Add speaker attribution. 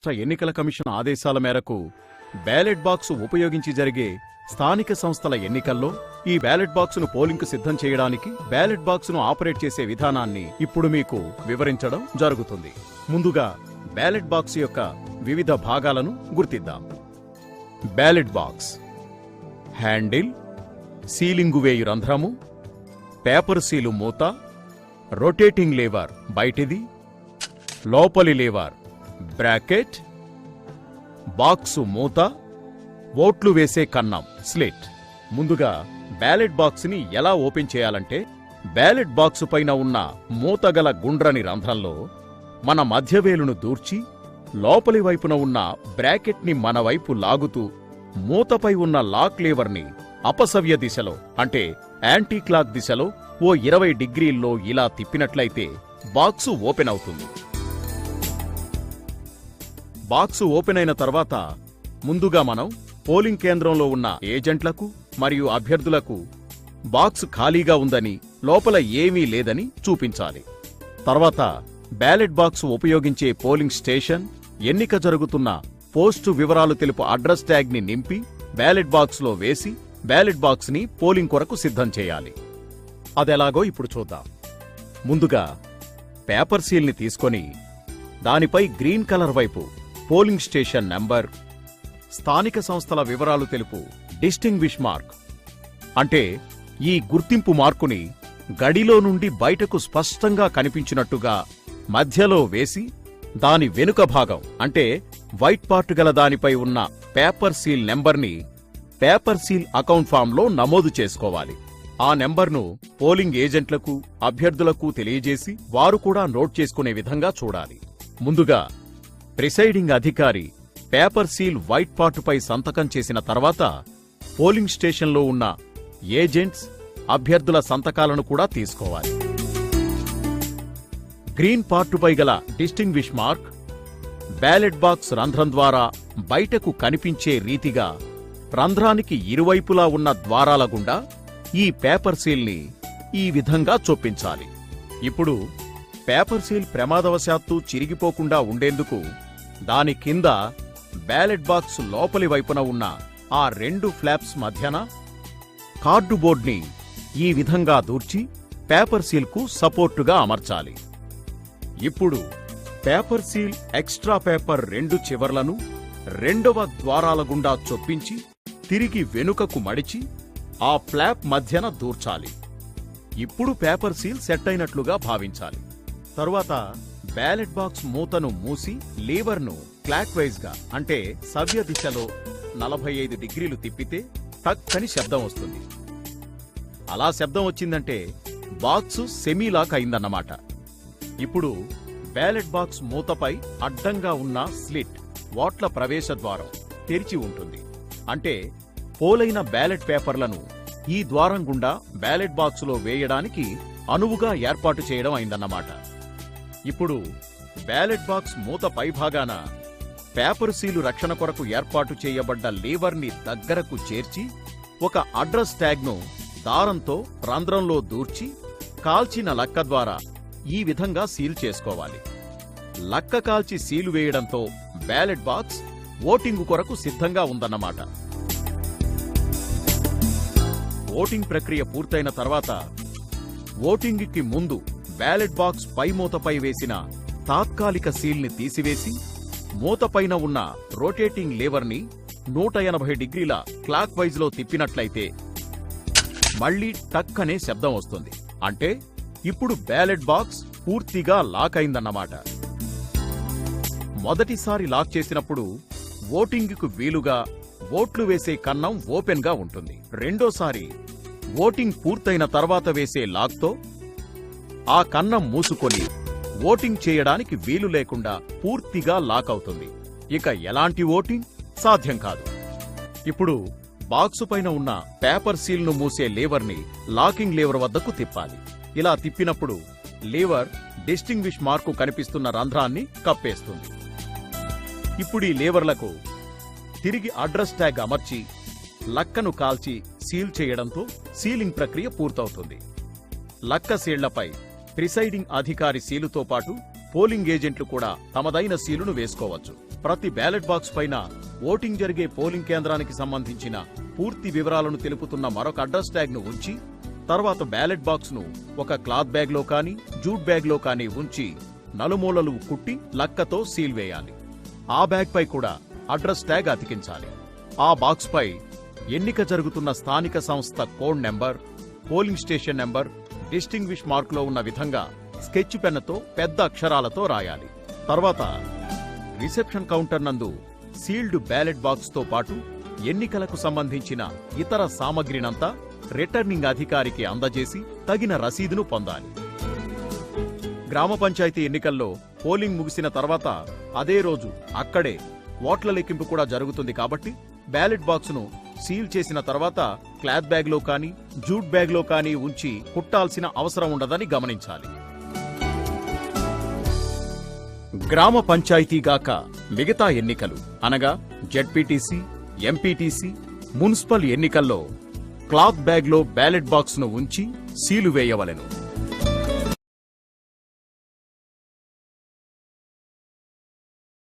Speaker 1: ఎన్నికల కమిషన్ ఆదేశాల మేరకు బ్యాలెట్ బాక్సు ఉపయోగించి జరిగే స్థానిక సంస్థల ఎన్నికల్లో ఈ బ్యాలెట్ బాక్సును పోలింగ్కు సిద్ధం చేయడానికి బ్యాలెట్ బాక్సును ఆపరేట్ చేసే విధానాన్ని ఇప్పుడు మీకు వివరించడం జరుగుతుంది. ముందుగా బ్యాలెట్ బాక్స్ యొక్క వివిధ భాగాలను గుర్తిద్దాం. బ్యాలెట్ బాక్స్ హ్యాండిల్, సీలింగు వేయు రంధ్రము, పేపర్ సీలు మూత, రొటేటింగ్ లేవర్ బయటిది, లోపలి లేవర్ బ్రాకెట్, బాక్సు మూత, ఓట్లు వేసే కన్నం స్లిట్. ముందుగా బ్యాలెట్ బాక్స్ని ఎలా ఓపెన్ చేయాలంటే, బ్యాలెట్ బాక్సు పైన ఉన్న మూతగల గుండ్రని రంధ్రంలో మన మధ్యవేలును దూర్చి లోపలి వైపున ఉన్న బ్రాకెట్ని మన వైపు లాగుతూ మూతపై ఉన్న లాక్ లేవర్ని అపసవ్య దిశలో అంటే యాంటీ క్లాక్ దిశలో ఓ 20 డిగ్రీల్లో ఇలా తిప్పినట్లయితే బాక్సు ఓపెన్ అవుతుంది. బాక్సు ఓపెన్ అయిన తర్వాత ముందుగా మనం పోలింగ్ కేంద్రంలో ఉన్న ఏజెంట్లకు మరియు అభ్యర్థులకు బాక్సు ఖాళీగా ఉందని, లోపల ఏమీ లేదని చూపించాలి. తర్వాత బ్యాలెట్ బాక్సు ఉపయోగించే పోలింగ్ స్టేషన్, ఎన్నిక జరుగుతున్న పోస్టు వివరాలు తెలుపు అడ్రస్ ట్యాగ్ని నింపి బ్యాలెట్ బాక్సులో వేసి బ్యాలెట్ బాక్స్ని పోలింగ్ కొరకు సిద్ధం చేయాలి. అదెలాగో ఇప్పుడు చూద్దాం. ముందుగా పేపర్ సీల్ని తీసుకొని దానిపై గ్రీన్ కలర్ వైపు పోలింగ్ స్టేషన్ నంబర్, స్థానిక సంస్థల వివరాలు తెలుపు డిస్టింగ్విష్ మార్క్ అంటే ఈ గుర్తింపు మార్కుని గడిలో నుండి బయటకు స్పష్టంగా కనిపించినట్టుగా మధ్యలో వేసి దాని వెనుక భాగం అంటే వైట్ పార్ట్ గల దానిపై ఉన్న పేపర్ సీల్ నెంబర్ని పేపర్ సీల్ అకౌంట్ ఫామ్లో నమోదు చేసుకోవాలి. ఆ నెంబర్ను పోలింగ్ ఏజెంట్లకు, అభ్యర్థులకు తెలియజేసి వారు కూడా నోట్ చేసుకునే విధంగా చూడాలి. ముందుగా ప్రిసైడింగ్ అధికారి పేపర్ సీల్ వైట్ పార్టుపై సంతకం చేసిన తర్వాత పోలింగ్ స్టేషన్లో ఉన్న ఏజెంట్స్, అభ్యర్థుల సంతకాలను కూడా తీసుకోవాలి. గ్రీన్ పార్టుపై గల డిస్టింగ్విష్ మార్క్ బ్యాలెట్ బాక్స్ రంధ్రం ద్వారా బయటకు కనిపించే రీతిగా రంధ్రానికి ఇరువైపులా ఉన్న ద్వారాల గుండా ఈ పేపర్ సీల్ని ఈ విధంగా చొప్పించాలి. ఇప్పుడు పేపర్ సీల్ ప్రమాదవశాత్తు చిరిగిపోకుండా ఉండేందుకు దాని కింద బ్యాలెట్ బాక్స్ లోపలి వైపున ఉన్న ఆ 2 ఫ్లాప్స్ మధ్యన కార్డుబోర్డ్ని ఈ విధంగా దూర్చి పేపర్ సీల్కు సపోర్టుగా అమర్చాలి. ఇప్పుడు పేపర్ సీల్ ఎక్స్ట్రా పేపర్ 2 చివర్లను 2వ ద్వారాల గుండా చొప్పించి తిరిగి వెనుకకు మడిచి ఆ ఫ్లాప్ మధ్యన దూర్చాలి. ఇప్పుడు పేపర్ సీల్ సెట్ అయినట్లుగా భావించాలి. తరువాత బ్యాలెట్ బాక్స్ మూతను మూసి లీవర్ను క్లాక్ వైజ్ గా అంటే సవ్య దిశలో 45 డిగ్రీలు తిప్పితే టక్ అని శబ్దం వస్తుంది. అలా శబ్దం వచ్చిందంటే బాక్సు సెమీలాక్ అయిందన్నమాట. ఇప్పుడు బ్యాలెట్ బాక్స్ మూతపై అడ్డంగా ఉన్న స్లిట్, ఓట్ల ప్రవేశ ద్వారం తెరిచి ఉంటుంది. అంటే పోలైన బ్యాలెట్ పేపర్లను ఈ ద్వారం గుండా బ్యాలెట్ బాక్సులో వేయడానికి అనువుగా ఏర్పాటు చేయడం అయిందన్నమాట. ఇప్పుడు బ్యాలెట్ బాక్స్ మూత పైభాగాన పేపర్ సీలు రక్షణ కొరకు ఏర్పాటు చేయబడ్డ లీవర్ని దగ్గరకు చేర్చి ఒక అడ్రస్ ట్యాగ్ను దారంతో రంధ్రంలో దూర్చి కాల్చిన లక్క ద్వారా ఈ విధంగా సీల్ చేసుకోవాలి. లక్క కాల్చి సీలు వేయడంతో బ్యాలెట్ బాక్స్ ఓటింగు కొరకు సిద్ధంగా ఉందన్నమాట. ఓటింగ్ ప్రక్రియ పూర్తయిన తర్వాత ఓటింగ్కి ముందు బ్యాలెట్ బాక్స్ పై మూతపై వేసిన తాత్కాలిక సీల్ని తీసివేసి మూతపైన ఉన్న రొటేటింగ్ లేవర్ని 180 డిగ్రీల క్లాక్ వైజ్లో తిప్పినట్లయితే మళ్లీ టక్ అనే శబ్దం వస్తుంది. అంటే ఇప్పుడు బ్యాలెట్ బాక్స్ పూర్తిగా లాక్ అయిందన్నమాట. మొదటిసారి లాక్ చేసినప్పుడు ఓటింగ్కు వీలుగా ఓట్లు వేసే కన్నం ఓపెన్ గా ఉంటుంది. రెండోసారి ఓటింగ్ పూర్తయిన తర్వాత వేసే లాక్తో ఆ కన్నం మూసుకొని ఓటింగ్ చేయడానికి వీలు లేకుండా పూర్తిగా లాక్ అవుతుంది. ఇక ఎలాంటి ఓటింగ్ సాధ్యం కాదు. ఇప్పుడు బాక్సు పైన ఉన్న పేపర్ సీల్ను మూసే లేవర్ని లాకింగ్ లేవర్ వద్దకు తిప్పాలి. ఇలా తిప్పినప్పుడు లేవర్ డిస్టింగ్విష్ మార్కు కనిపిస్తున్న రంధ్రాన్ని కప్పేస్తుంది. ఇప్పుడు ఈ లేవర్లకు తిరిగి అడ్రస్ ట్యాగ్ అమర్చి లక్కను కాల్చి సీల్ చేయడంతో సీలింగ్ ప్రక్రియ పూర్తవుతుంది. లక్క సీళ్లపై ప్రిసైడింగ్ అధికారి సీలుతో పాటు పోలింగ్ ఏజెంట్లు కూడా తమదైన సీలును వేసుకోవచ్చు. ప్రతి బ్యాలెట్ బాక్స్ పైన ఓటింగ్ జరిగే పోలింగ్ కేంద్రానికి సంబంధించిన పూర్తి వివరాలను తెలుపుతున్న మరొక అడ్రస్ ట్యాగ్ ను ఉంచి తర్వాత బ్యాలెట్ బాక్స్ ను ఒక క్లాత్ బ్యాగ్ లో కానీ జూట్ బ్యాగ్ లో కానీ ఉంచి నలుమూలలు కుట్టి లక్కతో సీల్ వేయాలి. ఆ బ్యాగ్ పై కూడా అడ్రస్ ట్యాగ్ అతికించాలి. ఆ బాక్స్ పై ఎన్నిక జరుగుతున్న స్థానిక సంస్థ code number, polling station number distinguish మార్కులో ఉన్న విధంగా స్కెచ్ పెన్నుతో పెద్ద అక్షరాలతో రాయాలి. తర్వాత రిసెప్షన్ కౌంటర్ నందు సీల్డ్ బ్యాలెట్ బాక్స్ తో పాటు ఎన్నికలకు సంబంధించిన ఇతర సామగ్రినంతా రిటర్నింగ్ అధికారికి అందజేసి తగిన రసీదును పొందాలి. గ్రామ పంచాయతీ ఎన్నికల్లో పోలింగ్ ముగిసిన తర్వాత అదే రోజు అక్కడే ఓట్ల లెక్కింపు కూడా జరుగుతుంది కాబట్టి బ్యాలెట్ బాక్స్ ను సీల్ చేసిన తర్వాత క్లాత్ బ్యాగ్ లో కానీ జూట్ బ్యాగ్ లో కానీ ఉంచి కుట్టాల్సిన అవసరం ఉండదని గమనించాలి. గ్రామ పంచాయతీగాక మిగతా ఎన్నికలు అనగా జెడ్పీటీసీ, ఎంపీటీసీ, మున్సిపల్ ఎన్నికల్లో క్లాత్ బ్యాగ్ లో బ్యాలెట్ బాక్స్ ను ఉంచి సీలు వేయవలెను.